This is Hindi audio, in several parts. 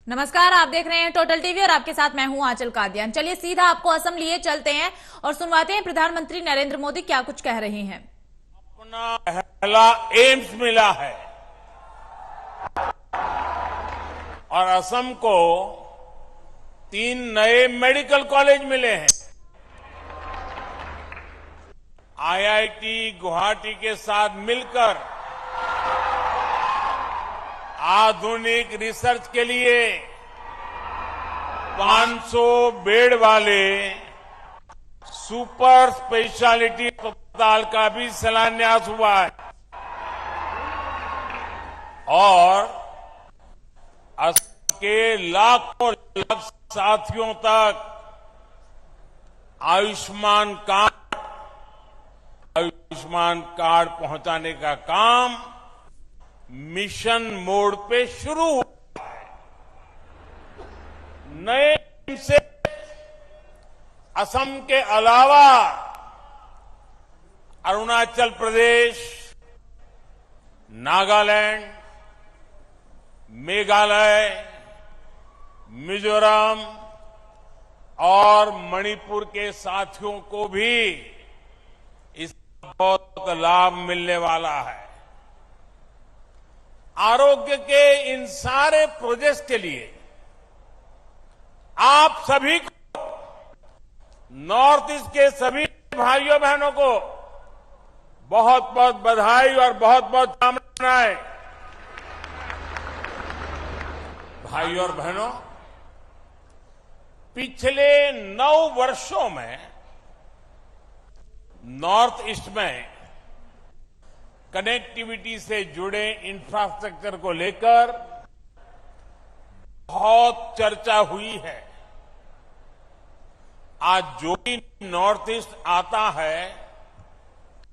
नमस्कार, आप देख रहे हैं टोटल टीवी और आपके साथ मैं हूं आंचल कादियान। चलिए सीधा आपको असम लिए चलते हैं और सुनवाते हैं प्रधानमंत्री नरेंद्र मोदी क्या कुछ कह रहे हैं। अपना पहला एम्स मिला है और असम को 3 नए मेडिकल कॉलेज मिले हैं। आईआईटी गुवाहाटी के साथ मिलकर आधुनिक रिसर्च के लिए 500 बेड वाले सुपर स्पेशलिटी अस्पताल का भी शिलान्यास हुआ है और असम के लाखों साथियों तक आयुष्मान कार्ड पहुंचाने का काम मिशन मोड पे शुरू हुआ है। नए से असम के अलावा अरुणाचल प्रदेश, नागालैंड, मेघालय, मिजोरम और मणिपुर के साथियों को भी इसका बहुत लाभ मिलने वाला है। आरोग्य के इन सारे प्रोजेक्ट्स के लिए आप सभी को, नॉर्थ ईस्ट के सभी भाइयों बहनों को बहुत बहुत बधाई और बहुत बहुत शुभकामनाएं। भाइयों और बहनों, पिछले 9 वर्षों में नॉर्थ ईस्ट में कनेक्टिविटी से जुड़े इंफ्रास्ट्रक्चर को लेकर बहुत चर्चा हुई है। आज जो भी नॉर्थ ईस्ट आता है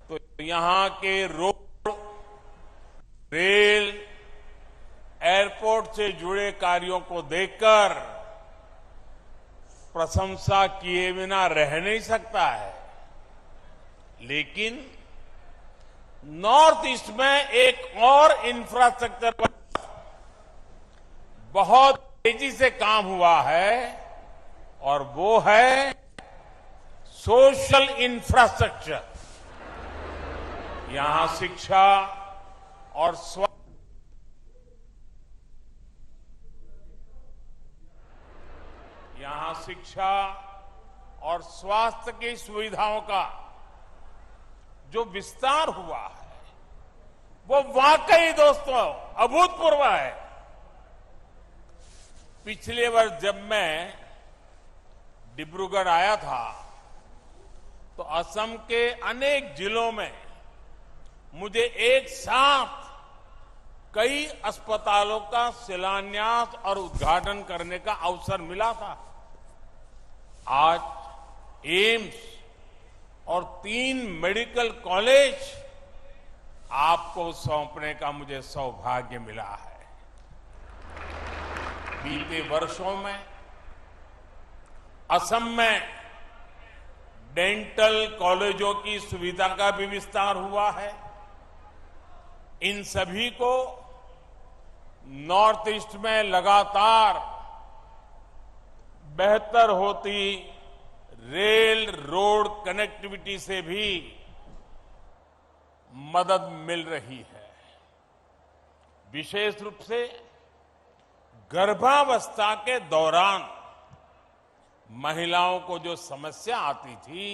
तो यहां के रोड, रेल, एयरपोर्ट से जुड़े कार्यों को देखकर प्रशंसा किए बिना रह नहीं सकता है। लेकिन नॉर्थ ईस्ट में एक और इंफ्रास्ट्रक्चर पर बहुत तेजी से काम हुआ है और वो है सोशल इंफ्रास्ट्रक्चर। यहां शिक्षा और स्वास्थ्य की सुविधाओं का जो विस्तार हुआ है वो वाकई दोस्तों अभूतपूर्व है। पिछले वर्ष जब मैं डिब्रूगढ़ आया था तो असम के अनेक जिलों में मुझे एक साथ कई अस्पतालों का शिलान्यास और उद्घाटन करने का अवसर मिला था। आज एम्स और 3 मेडिकल कॉलेज आपको सौंपने का मुझे सौभाग्य मिला है। बीते वर्षों में असम में डेंटल कॉलेजों की सुविधा का भी विस्तार हुआ है। इन सभी को नॉर्थ ईस्ट में लगातार बेहतर होती रेल रोड कनेक्टिविटी से भी मदद मिल रही है। विशेष रूप से गर्भावस्था के दौरान महिलाओं को जो समस्या आती थी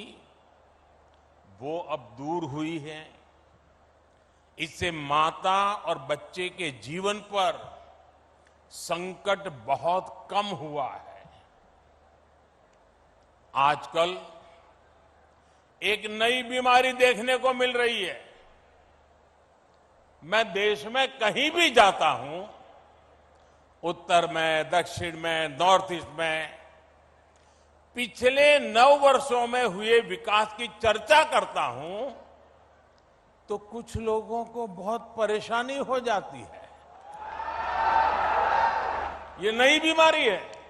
वो अब दूर हुई है। इससे माता और बच्चे के जीवन पर संकट बहुत कम हुआ है। आजकल एक नई बीमारी देखने को मिल रही है। मैं देश में कहीं भी जाता हूं, उत्तर में, दक्षिण में, नॉर्थ ईस्ट में, पिछले 9 वर्षों में हुए विकास की चर्चा करता हूं तो कुछ लोगों को बहुत परेशानी हो जाती है। ये नई बीमारी है।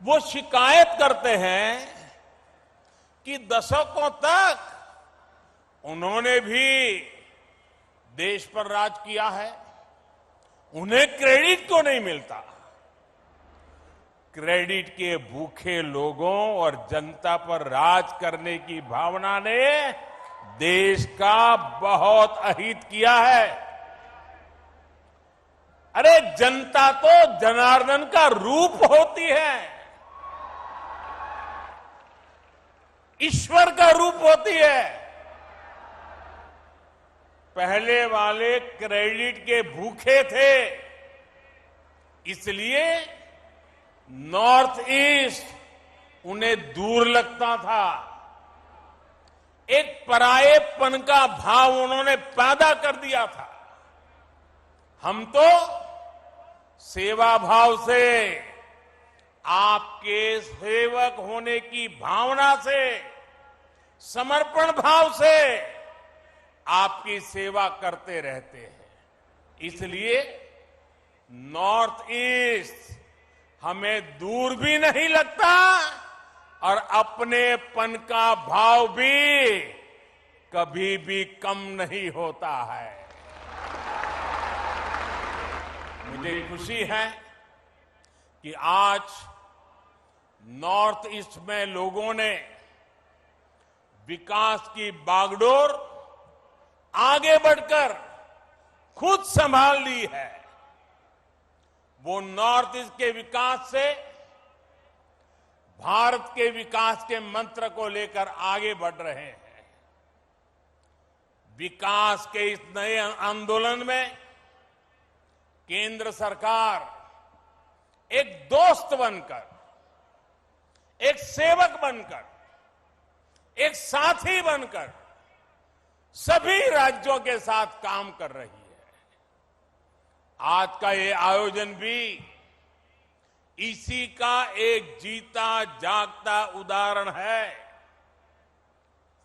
वो शिकायत करते हैं कि दशकों तक उन्होंने भी देश पर राज किया है, उन्हें क्रेडिट क्यों नहीं मिलता? क्रेडिट के भूखे लोगों और जनता पर राज करने की भावना ने देश का बहुत अहित किया है। अरे जनता तो जनार्दन का रूप होती है, ईश्वर का रूप होती है। पहले वाले क्रेडिट के भूखे थे, इसलिए नॉर्थ ईस्ट उन्हें दूर लगता था। एक परायेपन का भाव उन्होंने पैदा कर दिया था। हम तो सेवा भाव से, आपके सेवक होने की भावना से, समर्पण भाव से आपकी सेवा करते रहते हैं। इसलिए नॉर्थ ईस्ट हमें दूर भी नहीं लगता और अपनेपन का भाव भी कभी भी कम नहीं होता है। मुझे खुशी है कि आज नॉर्थ ईस्ट में लोगों ने विकास की बागडोर आगे बढ़कर खुद संभाल ली है। वो नॉर्थ ईस्ट के विकास से भारत के विकास के मंत्र को लेकर आगे बढ़ रहे हैं। विकास के इस नए आंदोलन में केंद्र सरकार एक दोस्त बनकर, एक सेवक बनकर, एक साथी बनकर सभी राज्यों के साथ काम कर रही है। आज का ये आयोजन भी इसी का एक जीता जागता उदाहरण है।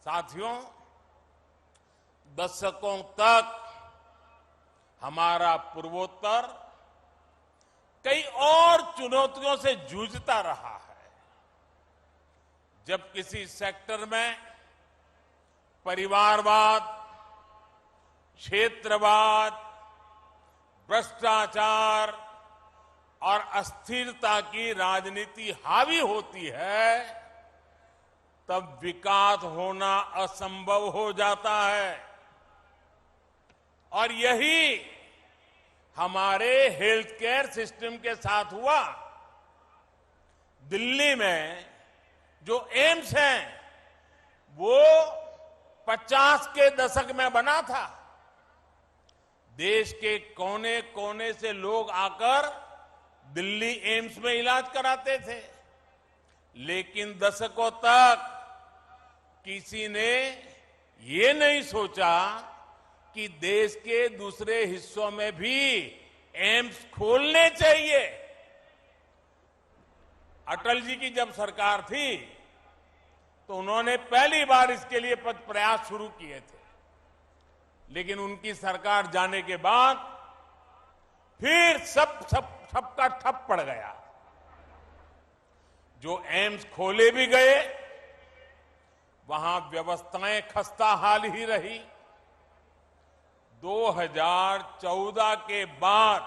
साथियों, दशकों तक हमारा पूर्वोत्तर कई और चुनौतियों से जूझता रहा है। जब किसी सेक्टर में परिवारवाद, क्षेत्रवाद, भ्रष्टाचार और अस्थिरता की राजनीति हावी होती है, तब विकास होना असंभव हो जाता है। और यही हमारे हेल्थ केयर सिस्टम के साथ हुआ। दिल्ली में जो एम्स है वो 50 के दशक में बना था। देश के कोने कोने से लोग आकर दिल्ली एम्स में इलाज कराते थे, लेकिन दशकों तक किसी ने ये नहीं सोचा कि देश के दूसरे हिस्सों में भी एम्स खोलने चाहिए। अटल जी की जब सरकार थी तो उन्होंने पहली बार इसके लिए प्रयास शुरू किए थे, लेकिन उनकी सरकार जाने के बाद फिर सबका ठप पड़ गया। जो एम्स खोले भी गए, वहां व्यवस्थाएं खस्ताहाल ही रही। 2014 के बाद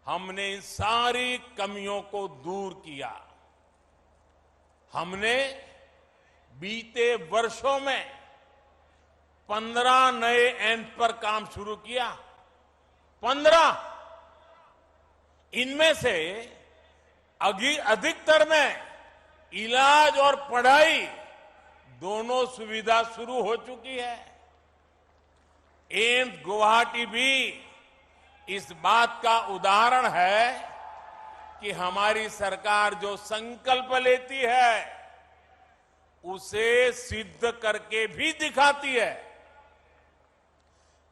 हमने इन सारी कमियों को दूर किया। हमने बीते वर्षों में 15 नए एम्स पर काम शुरू किया। 15। इनमें से अधिकतर में इलाज और पढ़ाई दोनों सुविधा शुरू हो चुकी है। एम्स गुवाहाटी भी इस बात का उदाहरण है कि हमारी सरकार जो संकल्प लेती है उसे सिद्ध करके भी दिखाती है।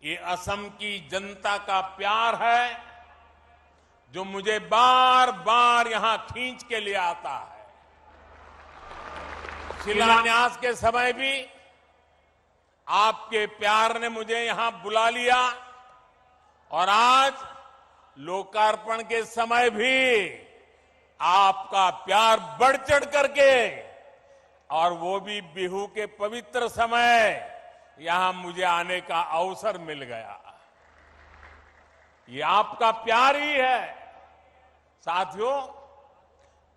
ये असम की जनता का प्यार है जो मुझे बार बार यहां खींच के ले आता है। शिलान्यास के समय भी आपके प्यार ने मुझे यहां बुला लिया और आज लोकार्पण के समय भी आपका प्यार बढ़ चढ़ करके, और वो भी बिहू के पवित्र समय, यहां मुझे आने का अवसर मिल गया। ये आपका प्यार ही है। साथियों,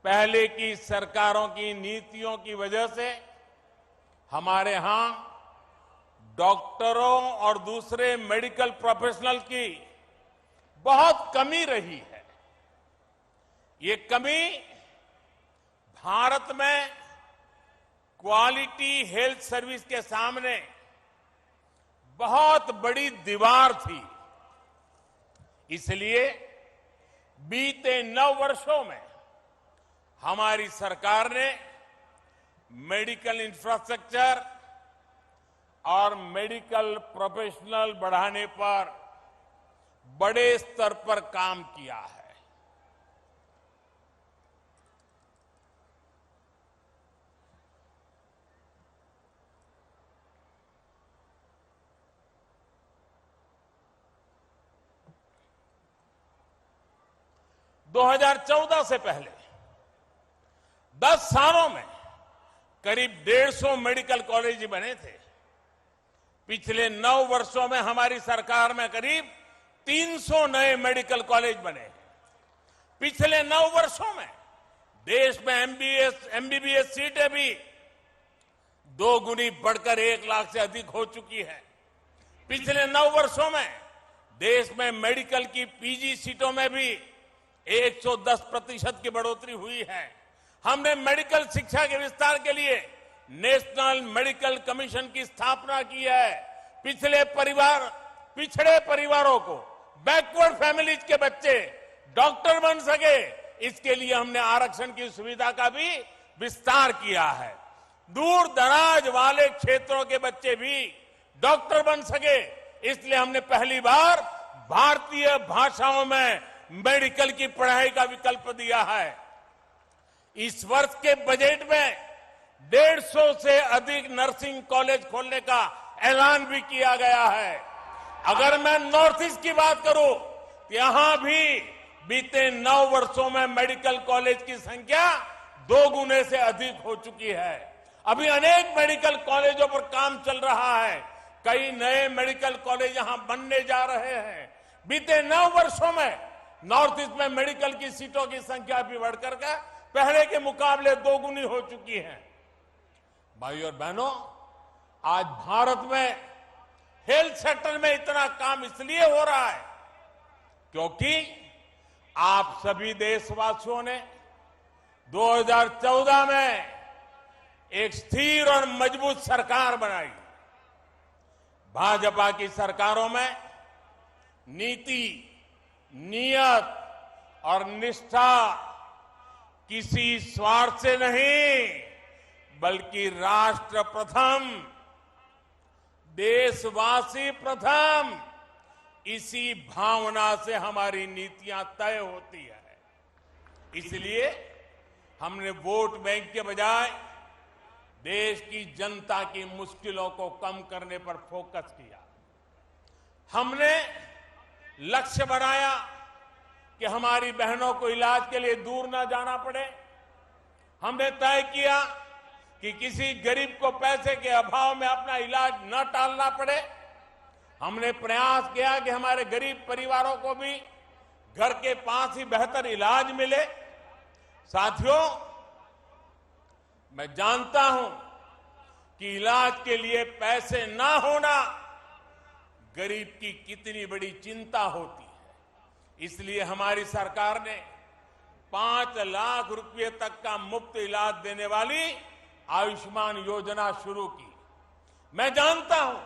पहले की सरकारों की नीतियों की वजह से हमारे यहां डॉक्टरों और दूसरे मेडिकल प्रोफेशनल की बहुत कमी रही है। ये कमी भारत में क्वालिटी हेल्थ सर्विस के सामने बहुत बड़ी दीवार थी। इसलिए बीते 9 वर्षों में हमारी सरकार ने मेडिकल इंफ्रास्ट्रक्चर और मेडिकल प्रोफेशनल बढ़ाने पर बड़े स्तर पर काम किया है। दो 2014 से पहले 10 सालों में करीब 150 मेडिकल कॉलेज बने थे। पिछले 9 वर्षों में हमारी सरकार में करीब 300 नए मेडिकल कॉलेज बने हैं। पिछले 9 वर्षों में देश में एमबीबीएस सीटें भी 2 गुनी बढ़कर 1 लाख से अधिक हो चुकी है। पिछले 9 वर्षों में देश में मेडिकल की पीजी सीटों में भी 110% की बढ़ोतरी हुई है। हमने मेडिकल शिक्षा के विस्तार के लिए नेशनल मेडिकल कमीशन की स्थापना की है। पिछड़े परिवारों को, बैकवर्ड फैमिलीज के बच्चे डॉक्टर बन सके, इसके लिए हमने आरक्षण की सुविधा का भी विस्तार किया है। दूर दराज वाले क्षेत्रों के बच्चे भी डॉक्टर बन सके, इसलिए हमने पहली बार भारतीय भाषाओं में मेडिकल की पढ़ाई का विकल्प दिया है। इस वर्ष के बजट में 150 से अधिक नर्सिंग कॉलेज खोलने का ऐलान भी किया गया है। अगर मैं नॉर्थ ईस्ट की बात करूं तो यहां भी बीते 9 वर्षों में मेडिकल कॉलेज की संख्या 2 गुने से अधिक हो चुकी है। अभी अनेक मेडिकल कॉलेजों पर काम चल रहा है। कई नए मेडिकल कॉलेज यहां बनने जा रहे हैं। बीते 9 वर्षों में नॉर्थ ईस्ट में मेडिकल की सीटों की संख्या भी बढ़कर के पहले के मुकाबले 2 गुनी हो चुकी है। भाइयों और बहनों, आज भारत में हेल्थ सेक्टर में इतना काम इसलिए हो रहा है क्योंकि आप सभी देशवासियों ने 2014 में एक स्थिर और मजबूत सरकार बनाई। भाजपा की सरकारों में नीति, नियत और निष्ठा किसी स्वार्थ से नहीं बल्कि राष्ट्र प्रथम, देशवासी प्रथम, इसी भावना से हमारी नीतियां तय होती है। इसलिए हमने वोट बैंक के बजाय देश की जनता की मुश्किलों को कम करने पर फोकस किया। हमने लक्ष्य बनाया कि हमारी बहनों को इलाज के लिए दूर न जाना पड़े। हमने तय किया कि किसी गरीब को पैसे के अभाव में अपना इलाज न टालना पड़े। हमने प्रयास किया कि हमारे गरीब परिवारों को भी घर के पास ही बेहतर इलाज मिले। साथियों, मैं जानता हूं कि इलाज के लिए पैसे ना होना गरीब की कितनी बड़ी चिंता होती है। इसलिए हमारी सरकार ने 5 लाख रुपए तक का मुफ्त इलाज देने वाली आयुष्मान योजना शुरू की। मैं जानता हूं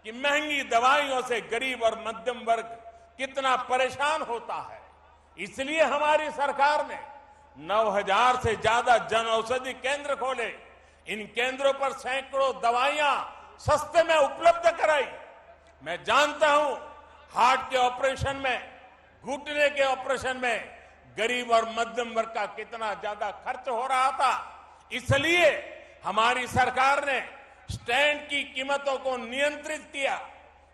कि महंगी दवाइयों से गरीब और मध्यम वर्ग कितना परेशान होता है। इसलिए हमारी सरकार ने 9,000 से ज्यादा जन औषधि केंद्र खोले। इन केंद्रों पर सैकड़ों दवाइयां सस्ते में उपलब्ध कराई। मैं जानता हूं हार्ट के ऑपरेशन में, घुटने के ऑपरेशन में गरीब और मध्यम वर्ग का कितना ज्यादा खर्च हो रहा था। इसलिए हमारी सरकार ने स्टेंट की कीमतों को नियंत्रित किया,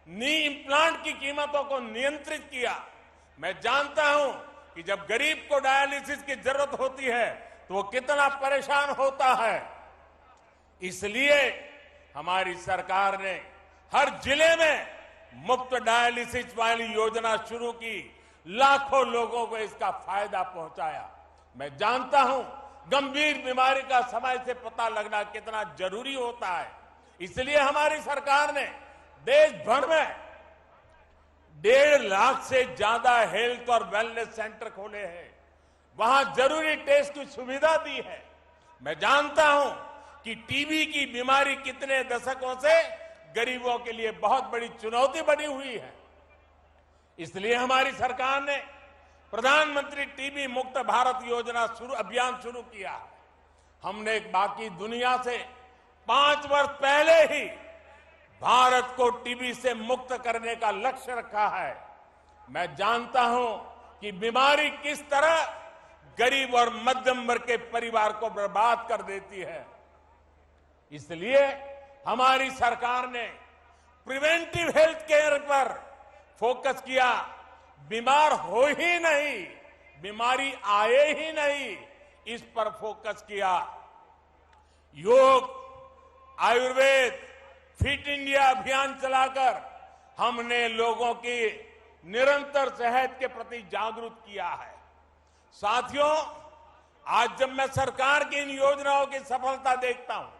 नी इम्प्लांट की कीमतों को नियंत्रित किया। मैं जानता हूं कि जब गरीब को डायलिसिस की जरूरत होती है तो वो कितना परेशान होता है। इसलिए हमारी सरकार ने हर जिले में मुफ्त डायलिसिस वाली योजना शुरू की, लाखों लोगों को इसका फायदा पहुंचाया। मैं जानता हूं गंभीर बीमारी का समय से पता लगना कितना जरूरी होता है, इसलिए हमारी सरकार ने देश भर में 1.5 लाख से ज्यादा हेल्थ और वेलनेस सेंटर खोले हैं, वहां जरूरी टेस्ट की सुविधा दी है। मैं जानता हूं कि टीबी की बीमारी कितने दशकों से गरीबों के लिए बहुत बड़ी चुनौती बनी हुई है, इसलिए हमारी सरकार ने प्रधानमंत्री टीबी मुक्त भारत योजना अभियान शुरू किया। हमने बाकी दुनिया से 5 वर्ष पहले ही भारत को टीबी से मुक्त करने का लक्ष्य रखा है। मैं जानता हूं कि बीमारी किस तरह गरीब और मध्यम वर्ग के परिवार को बर्बाद कर देती है, इसलिए हमारी सरकार ने प्रिवेंटिव हेल्थ केयर पर फोकस किया। बीमार हो ही नहीं, बीमारी आए ही नहीं, इस पर फोकस किया। योग, आयुर्वेद, फिट इंडिया अभियान चलाकर हमने लोगों की निरंतर सेहत के प्रति जागरूक किया है। साथियों, आज जब मैं सरकार की इन योजनाओं की सफलता देखता हूं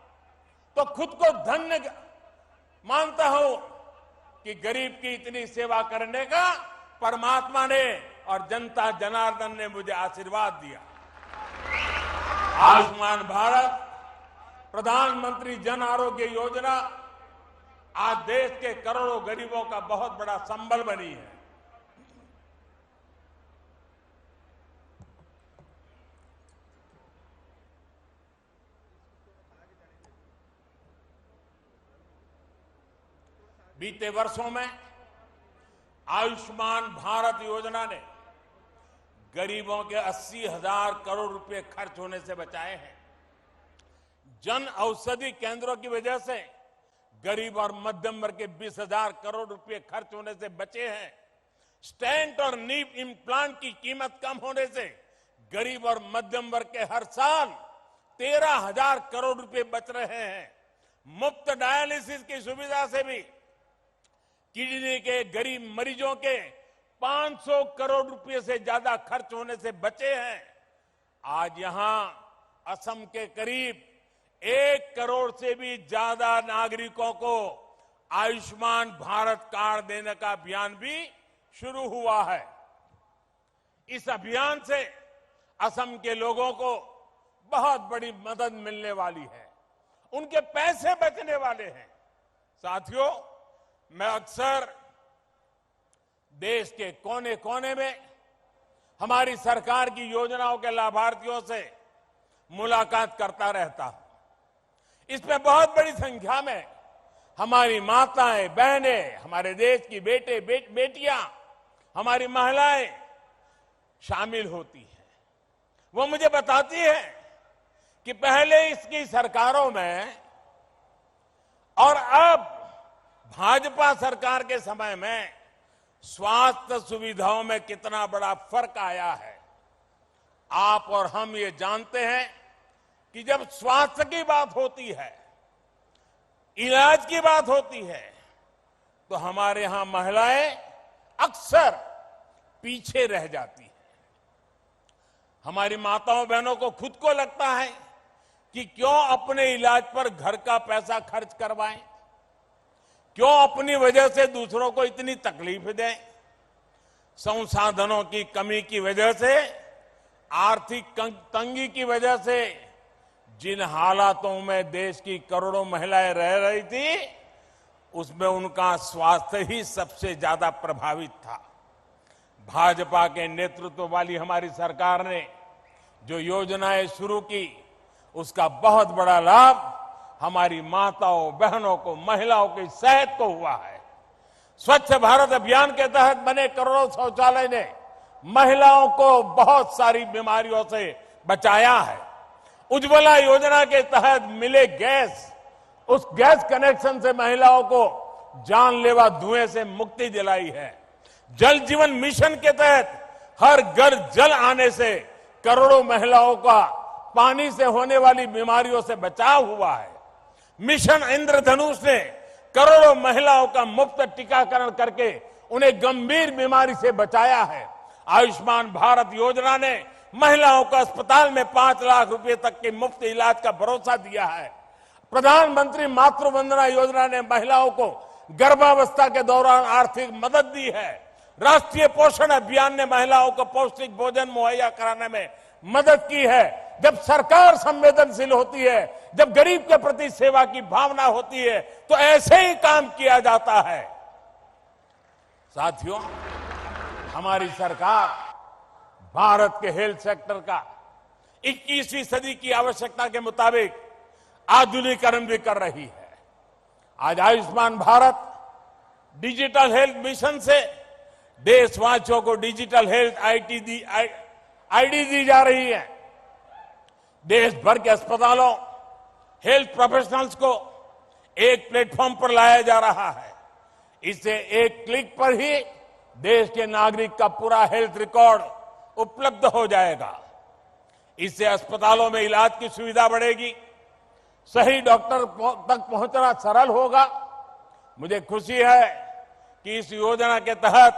तो खुद को धन्य मानता हूं कि गरीब की इतनी सेवा करने का परमात्मा ने और जनता जनार्दन ने मुझे आशीर्वाद दिया। आयुष्मान भारत, प्रधानमंत्री जन आरोग्य योजना आज देश के करोड़ों गरीबों का बहुत बड़ा संबल बनी है। बीते वर्षों में आयुष्मान भारत योजना ने गरीबों के 80,000 करोड़ रुपए खर्च होने से बचाए हैं। जन औषधि केंद्रों की वजह से गरीब और मध्यम वर्ग के 20,000 करोड़ रुपए खर्च होने से बचे हैं। स्टेंट और नी इम्प्लांट की कीमत कम होने से गरीब और मध्यम वर्ग के हर साल 13,000 करोड़ रुपए बच रहे हैं। मुफ्त डायलिसिस की सुविधा से भी किडनी के गरीब मरीजों के 500 करोड़ रुपए से ज्यादा खर्च होने से बचे हैं। आज यहां असम के करीब 1 करोड़ से भी ज्यादा नागरिकों को आयुष्मान भारत कार्ड देने का अभियान भी शुरू हुआ है। इस अभियान से असम के लोगों को बहुत बड़ी मदद मिलने वाली है, उनके पैसे बचने वाले हैं। साथियों, मैं अक्सर देश के कोने कोने में हमारी सरकार की योजनाओं के लाभार्थियों से मुलाकात करता रहता हूं। इसमें बहुत बड़ी संख्या में हमारी माताएं, बहनें, हमारे देश की बेटियां, हमारी महिलाएं शामिल होती हैं। वो मुझे बताती है कि पहले इसकी सरकारों में और अब भाजपा सरकार के समय में स्वास्थ्य सुविधाओं में कितना बड़ा फर्क आया है। आप और हम ये जानते हैं कि जब स्वास्थ्य की बात होती है, इलाज की बात होती है, तो हमारे यहां महिलाएं अक्सर पीछे रह जाती हैं। हमारी माताओं बहनों को खुद को लगता है कि क्यों अपने इलाज पर घर का पैसा खर्च करवाएं, क्यों अपनी वजह से दूसरों को इतनी तकलीफ दें। संसाधनों की कमी की वजह से, आर्थिक तंगी की वजह से जिन हालातों में देश की करोड़ों महिलाएं रह रही थी, उसमें उनका स्वास्थ्य ही सबसे ज्यादा प्रभावित था। भाजपा के नेतृत्व वाली हमारी सरकार ने जो योजनाएं शुरू की, उसका बहुत बड़ा लाभ हमारी माताओं, बहनों को, महिलाओं की सेहत को हुआ है। स्वच्छ भारत अभियान के तहत बने करोड़ों शौचालय ने महिलाओं को बहुत सारी बीमारियों से बचाया है। उज्ज्वला योजना के तहत मिले गैस, उस गैस कनेक्शन से महिलाओं को जानलेवा धुएं से मुक्ति दिलाई है। जल जीवन मिशन के तहत हर घर जल आने से करोड़ों महिलाओं का पानी से होने वाली बीमारियों से बचाव हुआ है। मिशन इंद्रधनुष ने करोड़ों महिलाओं का मुफ्त टीकाकरण करके उन्हें गंभीर बीमारी से बचाया है। आयुष्मान भारत योजना ने महिलाओं को अस्पताल में 5 लाख रुपए तक के मुफ्त इलाज का भरोसा दिया है। प्रधानमंत्री मातृ वंदना योजना ने महिलाओं को गर्भावस्था के दौरान आर्थिक मदद दी है। राष्ट्रीय पोषण अभियान ने महिलाओं को पौष्टिक भोजन मुहैया कराने में मदद की है। जब सरकार संवेदनशील होती है, जब गरीब के प्रति सेवा की भावना होती है, तो ऐसे ही काम किया जाता है। साथियों, हमारी सरकार भारत के हेल्थ सेक्टर का 21वीं सदी की आवश्यकता के मुताबिक आधुनिकीकरण भी कर रही है। आज Ayushman Bharat digital health mission से देशवासियों को डिजिटल हेल्थ आईडी दी जा रही है। देश भर के अस्पतालों, हेल्थ प्रोफेशनल्स को एक प्लेटफॉर्म पर लाया जा रहा है। इससे एक क्लिक पर ही देश के नागरिक का पूरा हेल्थ रिकॉर्ड उपलब्ध हो जाएगा। इससे अस्पतालों में इलाज की सुविधा बढ़ेगी, सही डॉक्टर तक पहुंचना सरल होगा। मुझे खुशी है कि इस योजना के तहत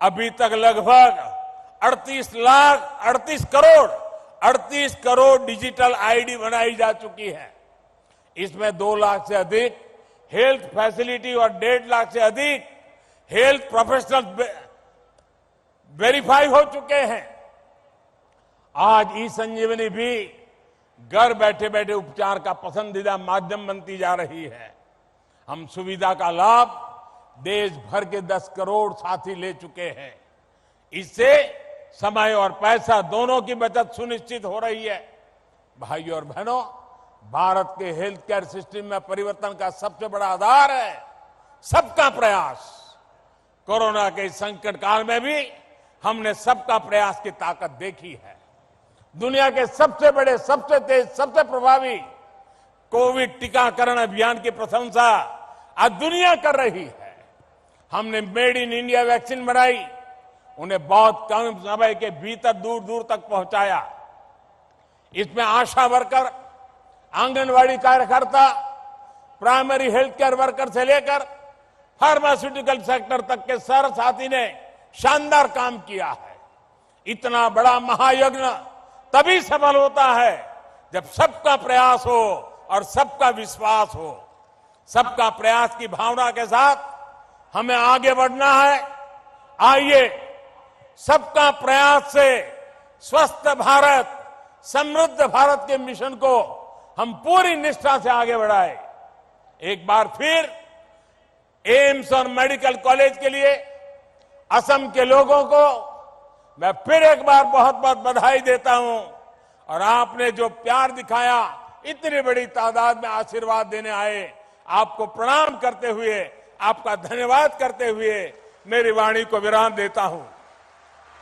अभी तक लगभग 38 करोड़ डिजिटल आईडी बनाई जा चुकी है। इसमें 2 लाख से अधिक हेल्थ फैसिलिटी और 1.5 लाख से अधिक हेल्थ प्रोफेशनल वेरीफाई हो चुके हैं। आज ई संजीवनी भी घर बैठे बैठे उपचार का पसंदीदा माध्यम बनती जा रही है। हम सुविधा का लाभ देश भर के 10 करोड़ साथी ले चुके हैं। इससे समय और पैसा दोनों की बचत सुनिश्चित हो रही है। भाइयों और बहनों, भारत के हेल्थ केयर सिस्टम में परिवर्तन का सबसे बड़ा आधार है सबका प्रयास। कोरोना के संकट काल में भी हमने सबका प्रयास की ताकत देखी है। दुनिया के सबसे बड़े, सबसे तेज, सबसे प्रभावी कोविड टीकाकरण अभियान की प्रशंसा आज दुनिया कर रही है। हमने मेड इन इंडिया वैक्सीन बनाई, उन्हें बहुत कम समय के भीतर दूर दूर तक पहुंचाया। इसमें आशा वर्कर, आंगनवाड़ी कार्यकर्ता, प्राइमरी हेल्थ केयर वर्कर से लेकर फार्मास्यूटिकल सेक्टर तक के सारे साथी ने शानदार काम किया है। इतना बड़ा महायज्ञ तभी सफल होता है जब सबका प्रयास हो और सबका विश्वास हो। सबका प्रयास की भावना के साथ हमें आगे बढ़ना है। आइए सबका प्रयास से स्वस्थ भारत, समृद्ध भारत के मिशन को हम पूरी निष्ठा से आगे बढ़ाएं। एक बार फिर एम्स और मेडिकल कॉलेज के लिए असम के लोगों को मैं फिर एक बार बहुत बहुत बधाई देता हूं। और आपने जो प्यार दिखाया, इतनी बड़ी तादाद में आशीर्वाद देने आए, आपको प्रणाम करते हुए, आपका धन्यवाद करते हुए मेरी वाणी को विराम देता हूं।